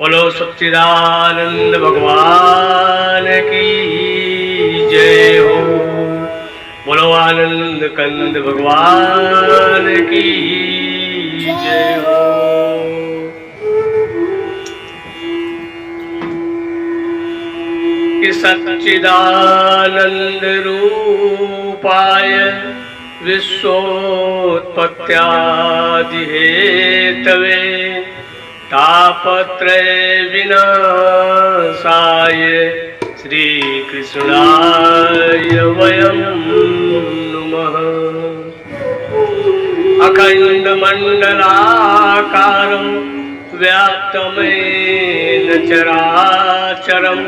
बोलो सच्चिदानंद भगवान की जय हो। बोलो आनंद कंद भगवान की जय हो। कि सच्चिदानंद रूपाय विश्वोत्पत्त्यादि हेतवे तापत्रय विनाशाय श्री कृष्णाय वयं नुमः। अखंड मंडलाकारं व्याप्तमेन चराचरं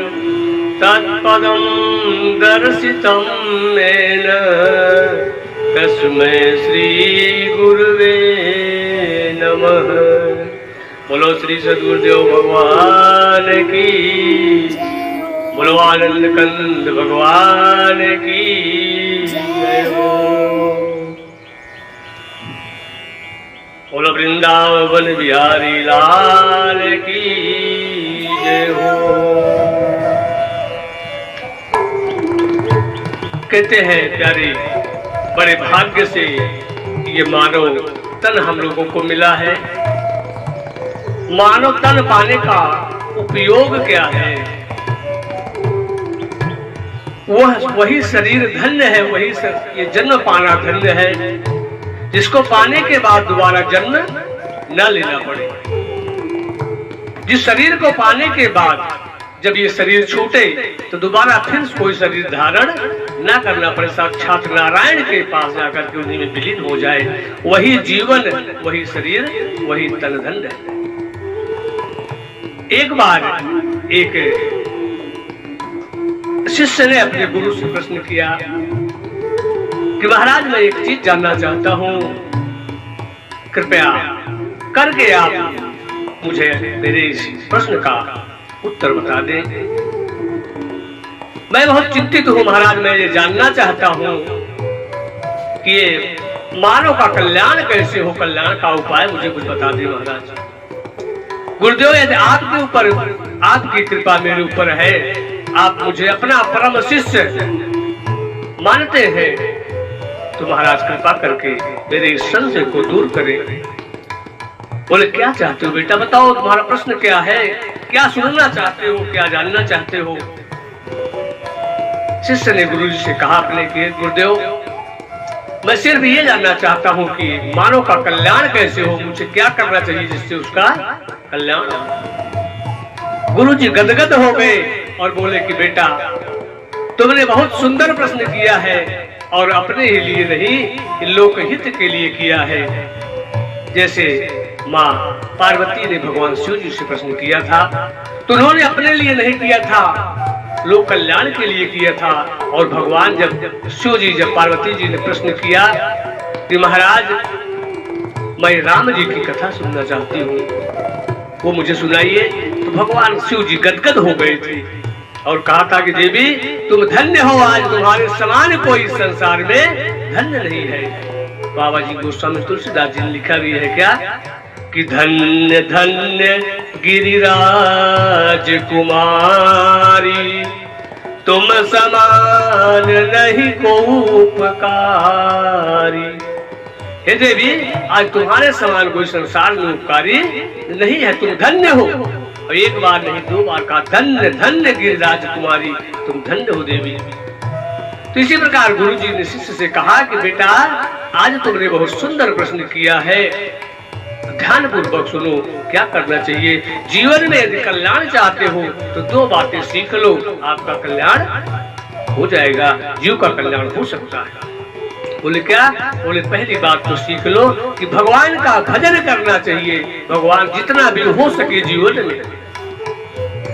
तत्पदं दर्शितं येन तस्मै श्री गुरुवे नमः। बोलो श्री सद्गुरुदेव भगवान की, बोलो आनंद कंद भगवान की जय हो। बोलो वृंदावन बिहारी लाल की जय हो। कहते हैं प्यारे, बड़े भाग्य से ये मानव तन हम लोगों को मिला है। मानव तन पाने का उपयोग क्या है? वही शरीर धन्य है, वही ये जन्म पाना धन्य है, जिसको पाने के बाद दोबारा जन्म न लेना पड़े। जिस शरीर को पाने के बाद जब ये शरीर छूटे तो दोबारा फिर कोई शरीर धारण ना करना पड़े, साक्षात नारायण के पास जाकर के उन्हीं में विलीन हो जाए। वही जीवन, वही शरीर, वही तन धन्य है। एक बार एक शिष्य ने अपने गुरु से प्रश्न किया कि महाराज मैं एक चीज जानना चाहता हूं, कृपया करके आप मुझे मेरे इस प्रश्न का उत्तर बता दें। मैं बहुत चिंतित हूं महाराज, मैं ये जानना चाहता हूं कि ये मानव का कल्याण कैसे हो, कल्याण का उपाय मुझे कुछ बता दें महाराज। गुरुदेव यदि आपके ऊपर, आपकी कृपा मेरे ऊपर है, आप मुझे अपना परम शिष्य मानते हैं, तो महाराज कृपा करके मेरे इस संशय को दूर करें। बोले क्या चाहते हो बेटा, बताओ तुम्हारा प्रश्न क्या है, क्या सुनना चाहते हो, क्या जानना चाहते हो। शिष्य ने गुरुजी से कहा अपने कि गुरुदेव मैं सिर्फ ये जानना चाहता हूँ कि मानव का कल्याण कैसे हो, मुझे क्या करना चाहिए जिससे उसका कल्याण हो। गुरुजी गदगद हो गए और बोले कि बेटा तुमने बहुत सुंदर प्रश्न किया है और अपने ही लिए नहीं, लोकहित के लिए किया है। जैसे माँ पार्वती ने भगवान शिव जी से प्रश्न किया था तो उन्होंने अपने लिए नहीं किया था, लोक कल्याण के लिए किया था। और भगवान जब शिव जी, जब पार्वती जी ने प्रश्न किया कि महाराज मैं राम जी की कथा सुनना चाहती हूँ, वो मुझे सुनाइए, तो भगवान शिव जी गदगद हो गए थे और कहा था कि देवी तुम धन्य हो, आज तुम्हारे समान कोई संसार में धन्य नहीं है। बाबा जी गोस्वामी तुलसीदास जी ने लिखा भी है क्या कि धन्य धन्य गिरिराज कुमारी, तुम समान नहीं को उपकारी। हे देवी आज तुम्हारे समान कोई संसार में उपकारी नहीं है, तुम धन्य हो। और एक बार नहीं दो बार कहा धन्य धन्य गिरिराज कुमारी, तुम धन्य हो देवी। तो इसी प्रकार गुरुजी ने शिष्य से कहा कि बेटा आज तुमने बहुत सुंदर प्रश्न किया है, ध्यान पूर्वक सुनो क्या करना चाहिए। जीवन में यदि कल्याण चाहते हो तो दो बातें सीख लो, आपका कल्याण हो जाएगा, जीव का कल्याण हो सकता है। बोले क्या? बोले पहली बात तो सीख लो कि भगवान का भजन करना चाहिए। भगवान जितना भी हो सके जीवन में,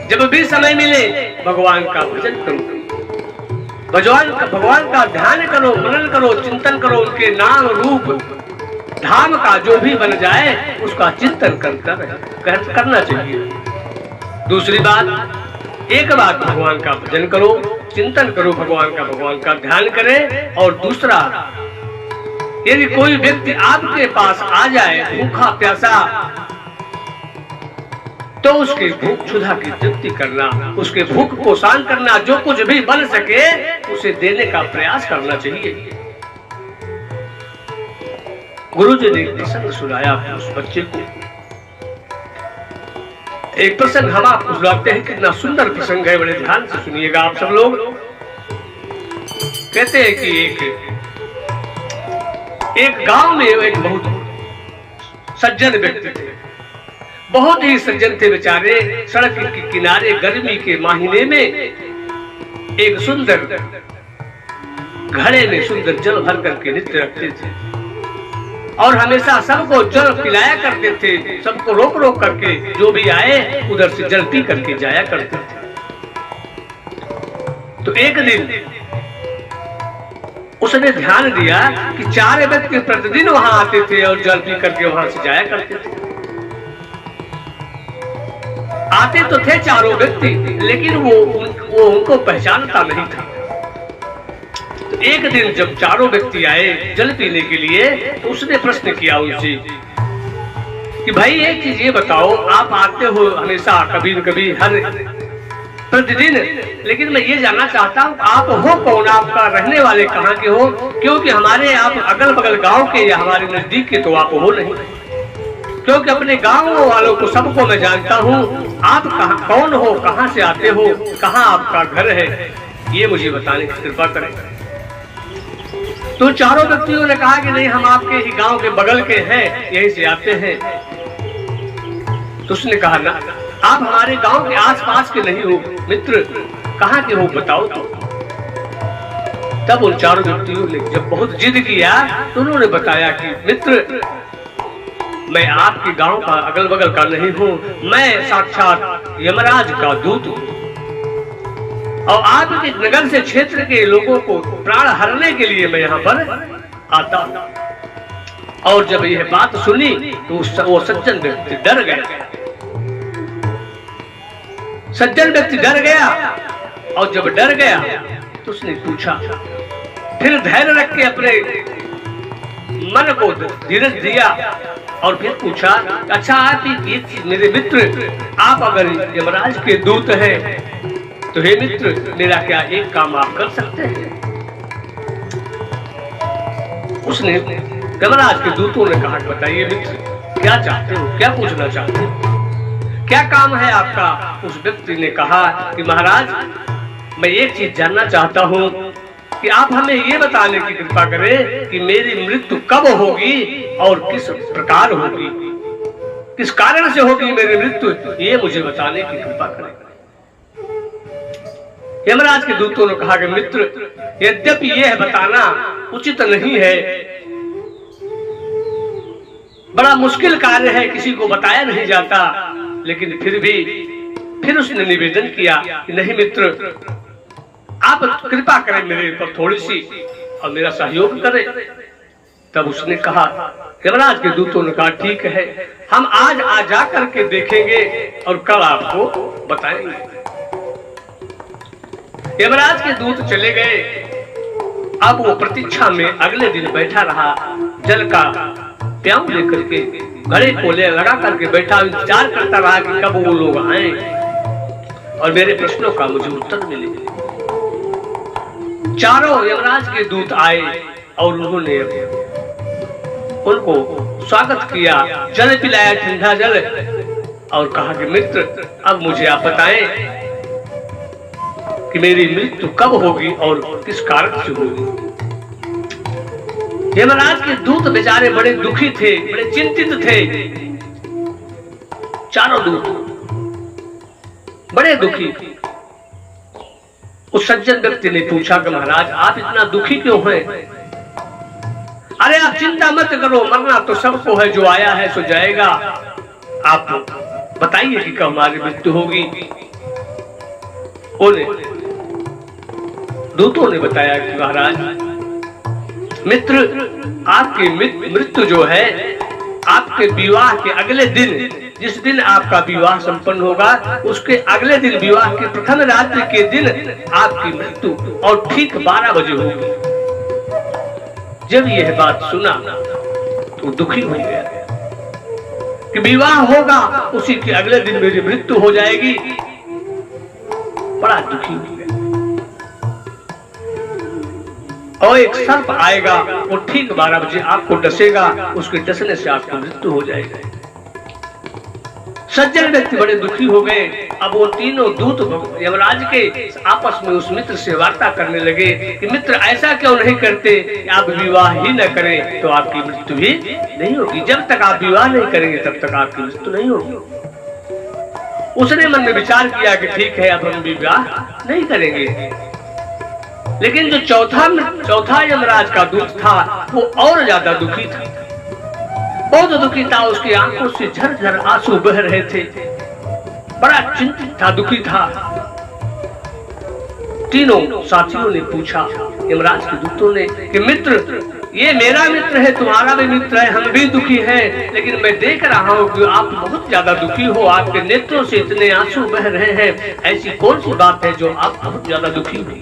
जब भी समय मिले भगवान का भजन करो, भगवान का ध्यान करो, मनन करो, चिंतन करो, उनके नाम रूप धाम का जो भी बन जाए उसका चिंतन करना चाहिए। दूसरी बात, एक बात भगवान का भजन करो, चिंतन करो, भगवान का ध्यान करें। और दूसरा, यदि कोई व्यक्ति आपके पास आ जाए भूखा प्यासा, तो उसके भूख क्षुधा की तृप्ति करना, उसके भूख को शांत करना, जो कुछ भी बन सके उसे देने का प्रयास करना चाहिए। गुरुजी ने एक प्रसंग सुनाया उस बच्चे को। एक प्रसंग हम आपको सुनाते हैं, कितना सुंदर प्रसंग है, बड़े ध्यान से सुनिएगा आप सब लोग। कहते हैं कि एक गांव में एक बहुत सज्जन व्यक्ति थे, बहुत ही सज्जन थे बेचारे। सड़क के किनारे गर्मी के महीने में एक सुंदर घड़े में सुंदर जल भर करके नित्य रखते थे और हमेशा सबको जल पिलाया करते थे, सबको रोक रोक करके जो भी आए उधर से जल पी करके जाया करते थे। तो एक दिन उसने ध्यान दिया कि 4 व्यक्ति प्रतिदिन वहां आते थे और जल पी करके वहां से जाया करते थे। आते तो थे 4 व्यक्ति, लेकिन वो उनको पहचानता नहीं था। तो एक दिन जब 4 व्यक्ति आए जल पीने के लिए, तो उसने प्रश्न किया उनसे कि भाई एक चीज ये बताओ, आप आते हो हमेशा कभी न कभी हर प्रतिदिन, लेकिन मैं ये जानना चाहता हूँ आप हो कौन, आपका रहने वाले कहाँ के हो? क्योंकि हमारे आप अगल बगल गांव के या हमारे नजदीक के तो आप हो नहीं, क्योंकि अपने गांव वालों को सबको मैं जानता हूँ। आप कौन हो, कहाँ से आते हो, कहाँ आपका घर है, ये मुझे बताने की कृपा करें। तो 4 व्यक्तियों ने कहा कि नहीं, हम आपके ही गांव के बगल के हैं, यहीं से आते हैं। तो उसने कहा ना, आप हमारे गांव के आसपास के नहीं हो मित्र, कहाँ के हो बताओ तो। तब उन 4 व्यक्तियों ने जब बहुत जिद किया तो उन्होंने बताया कि मित्र, मैं आपके गांव का अगल बगल का नहीं हूँ, मैं साक्षात यमराज का दूत हूँ और आपके नगर से क्षेत्र के लोगों को प्राण हरने के लिए मैं यहाँ पर आता हूँ। और जब यह बात सुनी तो वो सज्जन व्यक्ति डर गया। सज्जन व्यक्ति डर गया और जब डर गया तो उसने पूछा, फिर धैर्य रख के अपने मन को धीरज दिया और फिर पूछा, अच्छा आप मेरे मित्र, आप अगर यमराज के दूत हैं तो हे मित्र, मेरा क्या एक काम आप कर सकते हैं? उसने यमराज के दूतों ने कहा, बताइए मित्र, क्या चाहते हो, क्या पूछना चाहते हो, क्या काम है आपका? उस व्यक्ति ने कहा कि महाराज, मैं एक चीज जानना चाहता हूँ कि आप हमें ये बताने की कृपा करें कि मेरी मृत्यु कब होगी और किस प्रकार होगी, किस कारण से होगी मेरी मृत्यु, ये मुझे बताने की कृपा करें। यमराज के दूतों ने कहा कि मित्र, यद्यपि यह बताना उचित नहीं है, बड़ा मुश्किल कार्य है, किसी को बताया नहीं जाता, लेकिन फिर उसने निवेदन किया कि नहीं मित्र, आप कृपा करें मेरे पर थोड़ी सी और मेरा सहयोग करें। तब उसने कहा, यमराज के दूतों ने कहा, ठीक है, हम आज आ जा करके देखेंगे और कल आपको बताएंगे। यमराज के दूत चले गए। अब वो प्रतीक्षा में अगले दिन बैठा रहा, जल का प्याऊ लेकर के घड़े को ले लगा करके बैठा, इंतजार करता रहा कि कब वो लोग आए और मेरे प्रश्नों का मुझे उत्तर मिले। 4 यमराज के दूत आए और उन्होंने उनको स्वागत किया, जल पिलाया, ठंडा जल, और कहा कि मित्र, अब मुझे आप बताएं कि मेरी मृत्यु कब होगी और किस कारण से होगी। यमराज के दूत बेचारे बड़े दुखी थे, बड़े चिंतित थे। 4 दूत बड़े दुखी। उस सज्जन व्यक्ति ने पूछा कि महाराज, आप इतना दुखी क्यों हैं? अरे आप चिंता मत करो, मरना तो सबको है, जो आया है सो जाएगा। आप बताइए कि कब हमारी मृत्यु होगी। दूतों ने बताया कि महाराज मित्र, आपकी मृत्यु जो है, आपके विवाह के अगले दिन, जिस दिन आपका विवाह संपन्न होगा, उसके अगले दिन, विवाह के प्रथम रात्रि के दिन आपकी मृत्यु और ठीक 12 बजे होगी। जब यह बात सुना तो दुखी हो गया। कि विवाह होगा, उसी के अगले दिन मेरी मृत्यु हो जाएगी। बड़ा दुखी हो गया। और एक सर्प आएगा, वो ठीक 12 बजे आपको डसेगा, उसके डसने से आपकी मृत्यु हो जाएगी। सज्जन व्यक्ति बड़े दुखी हो गए। अब वो तीनों दूत यमराज के आपस में उस मित्र से वार्ता करने लगे कि मित्र ऐसा क्यों नहीं करते, आप विवाह ही न करें तो आपकी मृत्यु भी नहीं होगी। जब तक आप विवाह नहीं करेंगे तब तक आपकी मृत्यु नहीं होगी। उसने मन में विचार किया कि ठीक है, अब हम विवाह नहीं करेंगे। लेकिन जो चौथा यमराज का दूत था वो और ज्यादा दुखी था, बहुत दुखी था। उसकी आंखों से झरझर आंसू बह रहे थे, बड़ा चिंतित था, दुखी था। तीनों साथियों ने पूछा यमराज के दूतों ने कि मित्र, ये मेरा मित्र है, तुम्हारा भी मित्र है, हम भी दुखी हैं, लेकिन मैं देख रहा हूँ कि आप बहुत ज्यादा दुखी हो, आपके नेत्रों से इतने आंसू बह रहे हैं। ऐसी कौन सी बात है जो आप बहुत ज्यादा दुखी हो?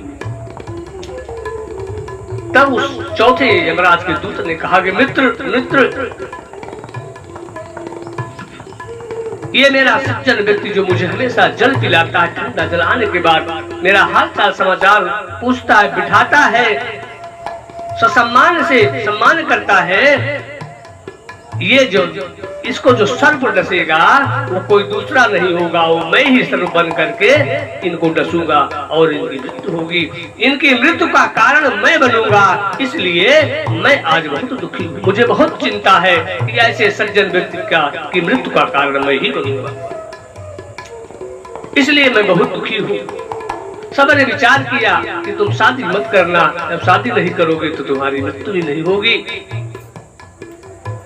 तब उस चौथे यमराज के दूत ने कहा कि मित्र, ये मेरा सज्जन व्यक्ति जो मुझे हमेशा जल पिलाता है, ठंडा जल आने के बाद मेरा हाल चाल समाचार पूछता है, बिठाता है, ससम्मान से सम्मान करता है, ये जो इसको जो सर्प डसेगा वो कोई दूसरा नहीं होगा, वो मैं ही सर्प बन करके इनको डसूंगा और इनकी मृत्यु होगी। इनकी मृत्यु का कारण मैं बनूंगा, इसलिए मैं आज बहुत दुखी हूँ। मुझे बहुत चिंता है कि ऐसे सज्जन व्यक्ति की मृत्यु का कारण मैं ही बनूंगा, इसलिए मैं बहुत दुखी हूँ। सबने विचार किया कि तुम शादी मत करना, जब शादी नहीं करोगे तो तुम्हारी मृत्यु भी नहीं होगी।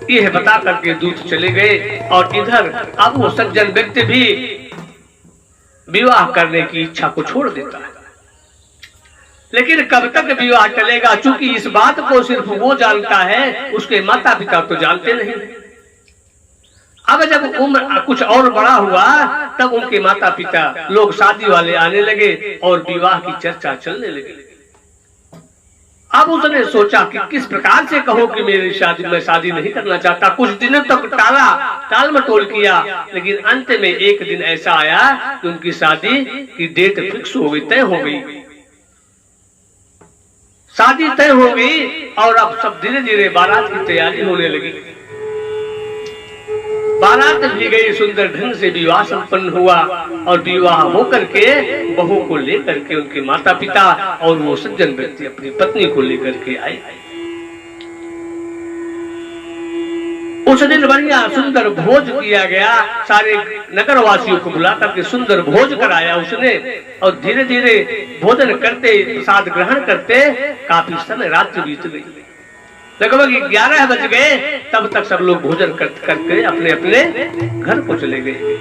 यह बता करके दूत चले गए। और इधर अब वो सज्जन व्यक्ति भी विवाह करने की इच्छा को छोड़ देता है। लेकिन कब तक विवाह चलेगा, चूंकि इस बात को सिर्फ वो जानता है, उसके माता पिता तो जानते नहीं। अब जब उम्र कुछ और बड़ा हुआ तब उनके माता पिता लोग शादी वाले आने लगे और विवाह की चर्चा चलने लगी। अब उसने सोचा कि किस प्रकार से कहो कि मैं शादी नहीं करना चाहता। कुछ दिनों तक टाल मटोल किया, लेकिन अंत में एक दिन ऐसा आया कि उनकी शादी की डेट फिक्स हो गई, तय हो गई। शादी तय हो गई और अब सब धीरे धीरे बारात की तैयारी होने लगी। बारात भी गई, सुंदर ढंग से विवाह संपन्न हुआ और विवाह होकर के बहू को लेकर के उनके माता पिता और वो सज्जन व्यक्ति अपनी पत्नी को लेकर के आए। उस दिन बढ़िया सुंदर भोज किया गया, सारे नगर वासियों को बुला करके सुंदर भोज कराया उसने। और धीरे धीरे भोजन करते, प्रसाद ग्रहण करते काफी समय रात्रि बीत गई। लगभग 11 बज गए, तब तक सब लोग भोजन करके अपने अपने घर को चले गए।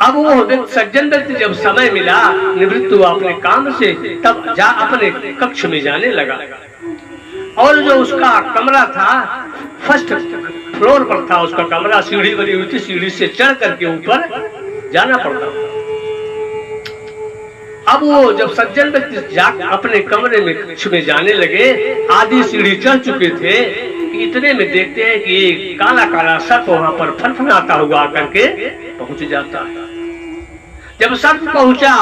अब वो सज्जन व्यक्ति जब समय मिला, निवृत्त हुआ अपने काम से, तब अपने कक्ष में जाने लगा। और जो उसका कमरा था फर्स्ट फ्लोर पर था, उसका कमरा, सीढ़ी बनी हुई थी, सीढ़ी से चढ़ करके ऊपर जाना पड़ता था। अब वो जब सज्जन व्यक्ति अपने कमरे में कक्ष में जाने लगे, आधी सीढ़ी चढ़ चुके थे कि इतने में देखते हैं कि एक काला काला सर्प वहां पर फनफनाता हुआ करके पहुंच जाता है। जब सर्प पहुंचा,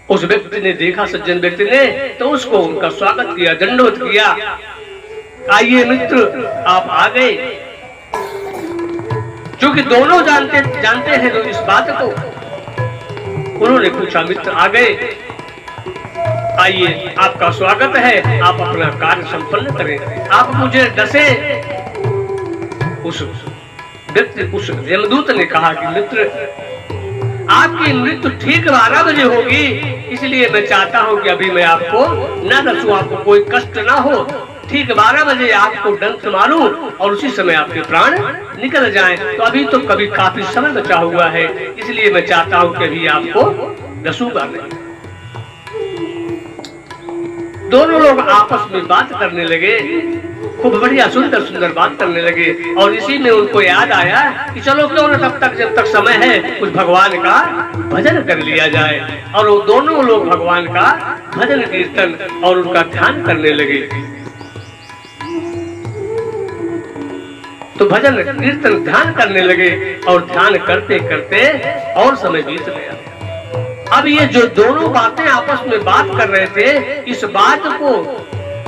उस व्यक्ति ने देखा, सज्जन व्यक्ति ने, तो उसको उनका स्वागत किया, दंडवत किया। आइए मित्र, आप आ गए। क्योंकि दोनों जानते हैं लोग इस बात को। उन्होंने पूछा, मित्र आ गए, आइए आपका स्वागत है, आप अपना कार्य संपन्न करें, आप मुझे डसे। उस यमदूत ने कहा कि मित्र, आपकी मृत्यु ठीक 12 बजे होगी, इसलिए मैं चाहता हूं कि अभी मैं आपको न डसूं, आपको कोई कष्ट ना हो। ठीक 12 बजे आपको डंक मारूं और उसी समय आपके प्राण निकल जाएं। तो अभी तो कभी काफी समय बचा हुआ है, इसलिए मैं चाहता हूं कि अभी आपको डसूंगा नहीं। दोनों लोग आपस में बात करने लगे, खूब बढ़िया सुंदर सुंदर बात करने लगे। और इसी में उनको याद आया कि चलो क्यों न तब तक, जब तक समय है, कुछ भगवान का भजन कर लिया जाए। और वो दोनों लोग भगवान का भजन कीर्तन और उनका ध्यान करने लगे। तो भजन कीर्तन ध्यान करने लगे और ध्यान करते करते और समय बीत गया। अब ये जो दोनों बातें आपस में बात कर रहे थे, इस बात को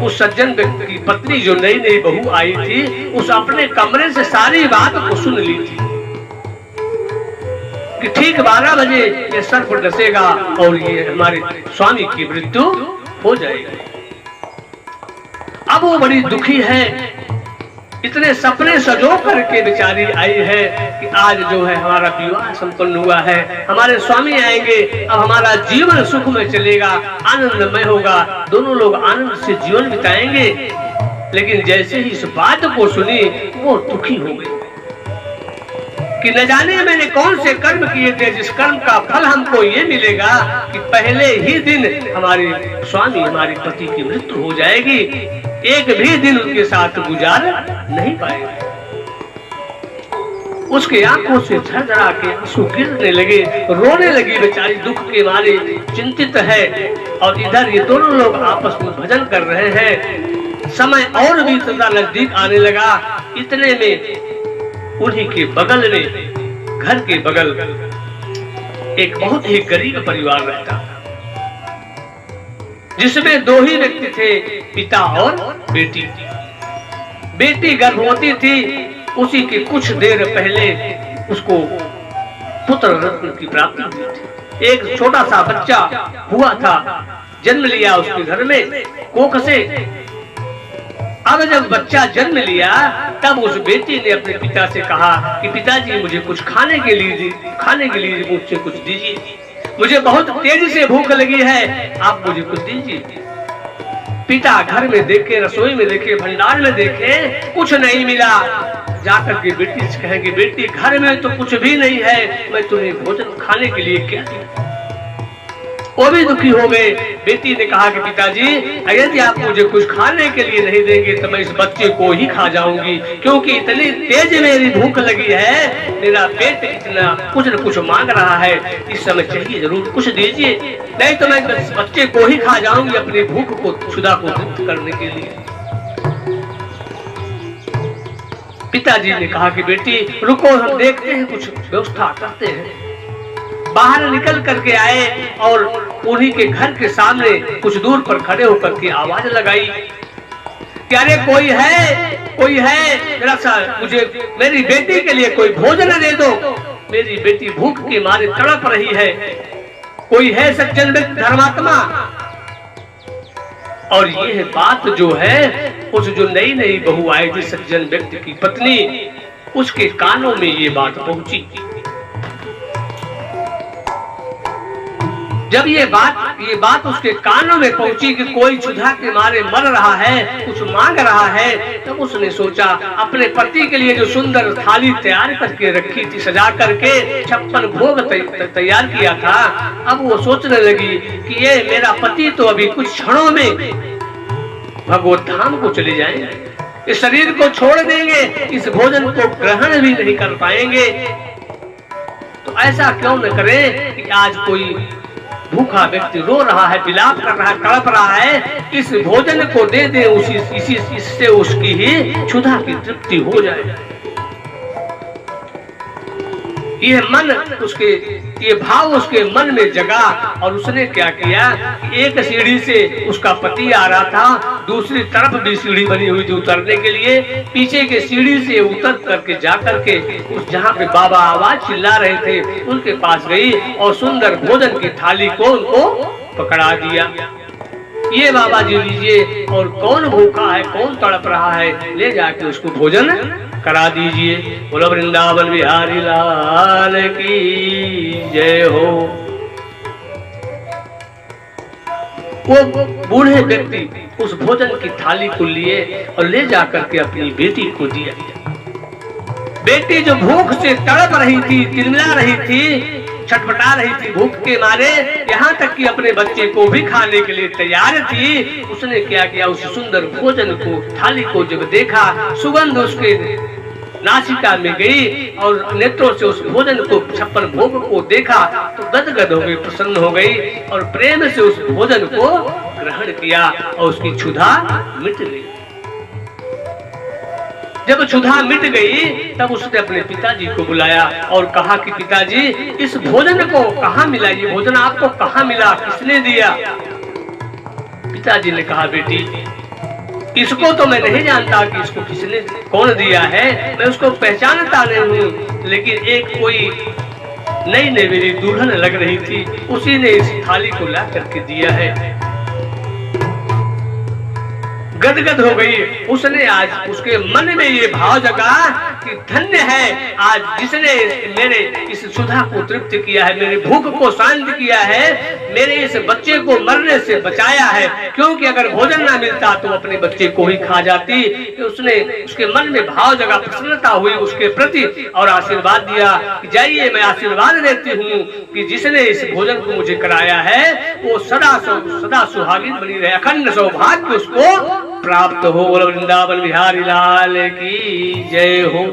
उस सज्जन व्यक्ति की पत्नी जो नई नई बहू आई थी, उस अपने कमरे से सारी बात को सुन ली थी कि ठीक 12 बजे ये सर्प डसेगा और ये हमारे स्वामी की मृत्यु हो जाएगी। अब वो बड़ी दुखी है, इतने सपने सजो करके बेचारी आई है कि आज जो है हमारा विवाह संपन्न हुआ है, हमारे स्वामी आएंगे, अब हमारा जीवन सुख में चलेगा, आनंदमय होगा, दोनों लोग आनंद से जीवन बिताएंगे। लेकिन जैसे ही इस बात को सुनी वो दुखी हो गई कि न जाने मैंने कौन से कर्म किए थे जिस कर्म का फल हमको ये मिलेगा कि पहले ही दिन हमारे स्वामी हमारे पति की मृत्यु हो जाएगी, एक भी दिन उनके साथ गुजार नहीं पाएंगे। उसके आंखों से झरझरा के आंसू गिरने लगे, रोने लगी बेचारी, दुख के मारे चिंतित है। और इधर ये दोनों लोग आपस में भजन कर रहे हैं। समय और भी इतना नजदीक आने लगा। इतने में उन्हीं के बगल में, घर के बगल एक बहुत ही गरीब परिवार रहता था, जिसमें 2 ही व्यक्ति थे, पिता और बेटी। बेटी गर्भवती थी, उसी के कुछ देर पहले उसको पुत्र रत्न की प्राप्ति हुई थी। एक छोटा सा बच्चा हुआ था, जन्म लिया उसके घर में कोख से। अब जब बच्चा जन्म लिया तब उस बेटी ने अपने पिता से कहा कि पिताजी मुझे कुछ खाने के लिए मुझसे कुछ दीजिए, मुझे बहुत तेजी से भूख लगी है, आप मुझे कुछ दीजिए। पिता घर में देखे, रसोई में देखे, भंडार में देखे, कुछ नहीं मिला। जाकर के बेटी से कहे कि बेटी घर में तो कुछ भी नहीं है, मैं तुम्हें भोजन खाने के लिए क्या दूं? वो भी दुखी हो गए। बेटी ने कहा कि पिताजी यदि आप मुझे कुछ खाने के लिए नहीं देंगे तो मैं इस बच्चे को ही खा जाऊंगी, क्योंकि इतनी तेज मेरी भूख लगी है, मेरा पेट इतना कुछ न कुछ मांग रहा है, इस समय चाहिए, जरूर कुछ दीजिए, नहीं तो मैं इस बच्चे को ही खा जाऊंगी अपनी भूख को, क्षुधा को तृप्त करने के लिए। पिताजी ने कहा कि बेटी रुको, हम देखते हैं, कुछ व्यवस्था करते हैं। बाहर निकल करके आए और उन्हीं के घर के सामने कुछ दूर पर खड़े होकर के आवाज लगाई कि अरे कोई है, जरा सा मुझे मेरी बेटी के लिए कोई भोजन दे दो, मेरी बेटी भूख के मारे तड़प रही है, कोई है सज्जन व्यक्ति, धर्मात्मा। और ये बात जो है उस जो नई नई बहू आई थी सज्जन व्यक्ति की पत्नी, उसके कानों में ये बात पहुंची। जब ये बात उसके कानों में पहुंची कि कोई क्षुधा के मारे मर रहा है, कुछ मांग रहा है, तब तो उसने सोचा अपने पति के लिए जो सुंदर थाली तैयार करके रखी थी, सजा करके 56 भोग तैयार किया था, अब वो सोचने लगी कि ये मेरा पति तो अभी कुछ क्षणों में भगवत धाम को चले जाएंगे, इस शरीर को छोड़ देंगे, इस भोजन को ग्रहण भी नहीं कर पाएंगे। तो ऐसा क्यों न करें कि आज कोई भूखा व्यक्ति रो रहा है, विलाप कर रहा है, तड़प रहा है, इस भोजन को दे दे, इससे उसकी ही क्षुधा की तृप्ति हो जाए। ये भाव उसके मन में जगा और उसने क्या किया, एक सीढ़ी से उसका पति आ रहा था, दूसरी तरफ भी सीढ़ी बनी हुई थी उतरने के लिए, पीछे के सीढ़ी से उतर करके जा करके उस जहाँ पे बाबा आवाज चिल्ला रहे थे उनके पास गई और सुंदर भोजन की थाली को उनको पकड़ा दिया। ये बाबा जी लीजिए, और कौन भूखा है, कौन तड़प रहा है, ले जाके उसको भोजन करा दीजिए। बोलो वृंदावन बिहारी लाल की जय हो। वो बूढ़े व्यक्ति उस भोजन की थाली को लिए और ले जाकर के अपनी बेटी को दिया। बेटी जो भूख से तड़प रही थी, तिलमिला रही थी, छटपटा रही थी भूख के मारे, यहाँ तक कि अपने बच्चे को भी खाने के लिए तैयार थी, उसने क्या किया, उस सुंदर भोजन को, थाली को जब देखा, सुगंध उसके नासिका में गई और नेत्रों से उस भोजन को, 56 भोग को देखा तो गदगद हो गई, प्रसन्न हो गई और प्रेम से उस भोजन को ग्रहण किया और उसकी क्षुधा मिट गई। जब क्षुधा मिट गई तब उसने अपने पिताजी को बुलाया और कहा कि पिताजी, इस भोजन को कहाँ मिला, ये भोजन आपको कहाँ मिला, किसने दिया? पिताजी ने कहा, बेटी इसको तो मैं नहीं जानता कि इसको किसने कौन दिया है, मैं उसको पहचानता नहीं हूँ, लेकिन एक कोई नई मेरी दुल्हन लग रही थी, उसी ने इस थाली को ला करके दिया है। गदगद हो गई। उसने आज उसके मन में ये भाव जगा कि धन्य है आज जिसने मेरे इस सुधा को तृप्त किया है, मेरी भूख को शांत किया है, मेरे इस बच्चे को मरने से बचाया है। क्योंकि अगर भोजन ना मिलता तो अपने बच्चे को ही खा जाती। उसने उसके मन में भाव जगा, प्रसन्नता हुई उसके प्रति और आशीर्वाद दिया कि जाइए, मैं आशीर्वाद देती हूँ कि जिसने इस भोजन को मुझे कराया है वो सदा सुहागिन बनी रहे, अखंड सौभाग्य उसको प्राप्त हो। वृंदावन बिहारी लाल की जय हो।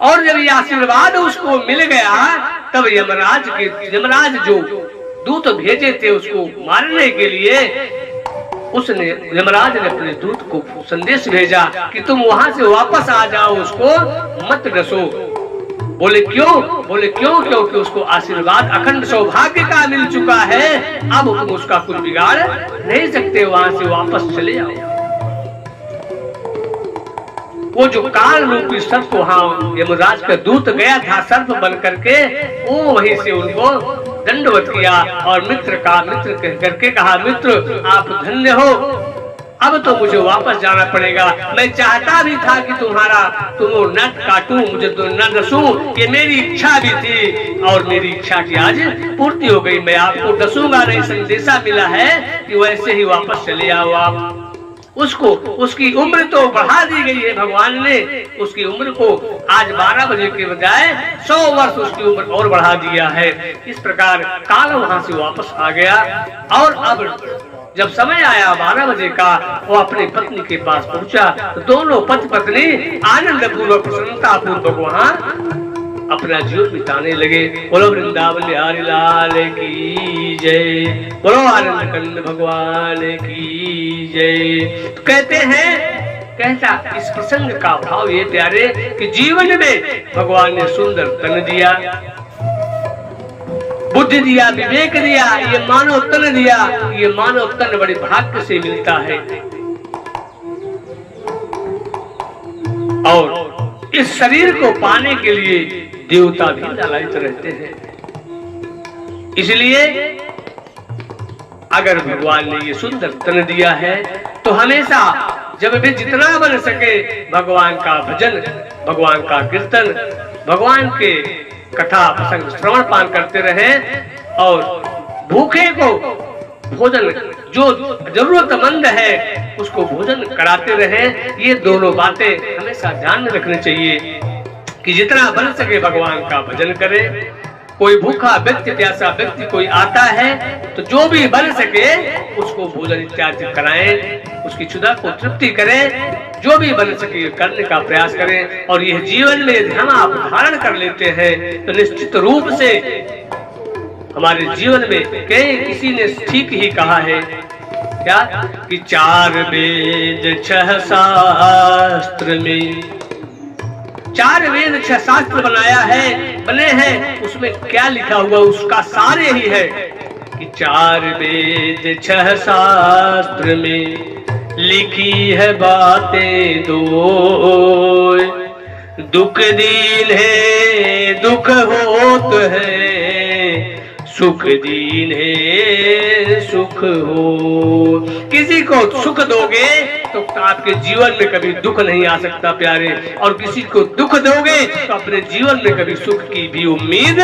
और जब ये आशीर्वाद उसको मिल गया तब यमराज जो दूत भेजे थे उसको मारने के लिए, उसने यमराज ने अपने दूत को संदेश भेजा कि तुम वहां से वापस आ जाओ, उसको मत डसो। बोले क्यों? बोले क्योंकि उसको आशीर्वाद अखंड सौभाग्य का मिल चुका है, अब तुम उसका कुछ बिगाड़ नहीं सकते, वहां से वापस चले जाओ। वो जो काल रूपी सर्प वहां यमराज का दूत गया था सर्प बन करके, वो वहीं से उनको दंडवत किया और मित्र करके कहा, मित्र आप धन्य हो, अब तो मुझे वापस जाना पड़ेगा। मैं चाहता भी था कि तुम न काटूं, मुझे तो न डसूं, ये मेरी इच्छा भी थी और मेरी इच्छा की आज पूर्ति हो गई। मैं आपको डसूंगा नहीं, संदेशा मिला है कि वैसे ही वापस चले आओ आप। उसको उसकी उम्र तो बढ़ा दी गई है भगवान ने, उसकी उम्र को आज 12 बजे के बजाय 100 वर्ष उसकी उम्र और बढ़ा दिया है। इस प्रकार काल वहां से वापस आ गया और अब जब समय आया 12 बजे का, वो अपनी पत्नी के पास पहुंचा तो दोनों पति पत्नी आनंद पूर्वक प्रसन्नता पूर्वक वहां अपना जीवन बिताने लगे। बोलो वृंदावन बिहारी लाल की जय, बोलो आनंद कंद भगवान की जय। तो कहता इस प्रसंग का भाव ये प्यारे कि जीवन में भगवान ने सुंदर तन दिया, बुद्धि दिया, विवेक दिया, ये मानव तन दिया। ये मानव तन बड़े भाग्य से मिलता है और इस शरीर को पाने के लिए देवता भी लालायित रहते हैं। इसलिए अगर भगवान ने ये सुंदर तन दिया है तो हमेशा जब भी जितना बन सके भगवान का भजन, भगवान का कीर्तन, भगवान के कथा प्रसंग श्रवण पान करते रहे और भूखे को भोजन, जो जरूरतमंद है उसको भोजन कराते रहे। ये दोनों बातें हमेशा ध्यान में रखनी चाहिए कि जितना बन सके भगवान का भजन करे। कोई भूखा व्यक्ति, प्यासा व्यक्ति कोई आता है तो जो भी बन सके उसको भोजन इत्यादि कराएं, उसकी क्षुधा को तृप्ति करें, जो भी बन सके करने का प्रयास करें। और यह जीवन में यदि हम आप धारण कर लेते हैं तो निश्चित रूप से हमारे जीवन में किसी ने ठीक ही कहा है क्या कि 4 वेद 6 शास्त्र में, 4 वेद 6 शास्त्र बने हैं, उसमें क्या लिखा हुआ उसका सारे ही है कि 4 वेद 6 शास्त्र में लिखी है बातें दो, दुख दीन है दुख होत है, सुख दीन है सुख हो। किसी को सुख दोगे तो आपके जीवन में कभी दुख नहीं आ सकता प्यारे, और किसी को दुख दोगे तो अपने जीवन में कभी सुख की भी उम्मीद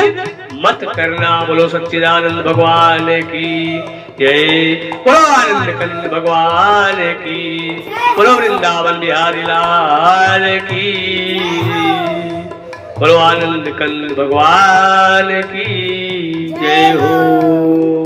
मत करना। बोलो सच्चिदानंद भगवान की जय, बोलो आनंद कंद भगवान की, बोलो वृंदावन बिहारी लाल की, बोलो आनंद कंद भगवान की जय हो।